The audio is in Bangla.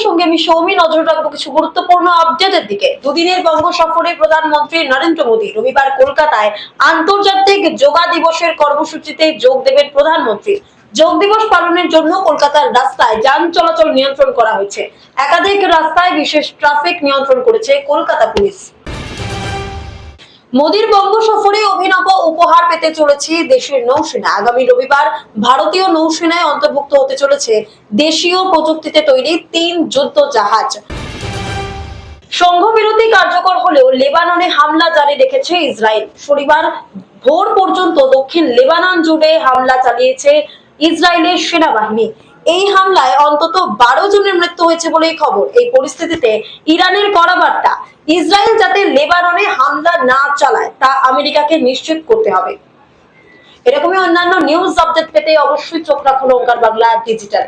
সঙ্গে আমি সৌমি নজর রাখবো কিছু গুরুত্বপূর্ণ আপডেটের দিকে। দুদিনের বঙ্গ সফরে প্রধানমন্ত্রী নরেন্দ্র মোদী রবিবার কলকাতায় আন্তর্জাতিক যোগা দিবসের কর্মসূচিতে যোগ দেবেন প্রধানমন্ত্রী। যোগ দিবস পালনের জন্য কলকাতার রাস্তায় যান চলাচল নিয়ন্ত্রণ করা হয়েছে। একাধিক রাস্তায় বিশেষ ট্রাফিক নিয়ন্ত্রণ করেছে কলকাতা পুলিশ। মোদীর বঙ্গ সফরে অভিনব উপহার পেতে চলেছে দেশের নৌসেনা। আগামী রবিবার ভারতীয় নৌসেনায় অন্তর্ভুক্ত হতে চলেছে দেশীয় প্রযুক্তিতে তৈরি 3 যুদ্ধ জাহাজ। সংঘবিরতি কার্যকর হলেও লেবাননে হামলা জারি রেখেছে ইসরায়েল। শনিবার ভোর পর্যন্ত দক্ষিণ লেবানন জুড়ে হামলা চালিয়েছে ইসরায়েলের সেনাবাহিনী। এই হামলায় অন্তত 12 জনের মৃত্যু হয়েছে বলেই খবর। এই পরিস্থিতিতে ইরানের কড়া বার্তা, ইসরায়েল যাতে লেবাননে হামলা না চালায় তা আমেরিকাকে নিশ্চিত করতে হবে। এরকমই অন্যান্য নিউজ আপডেট পেতে অবশ্যই চোখ রাখুন ওঙ্কার বাংলা ডিজিটাল।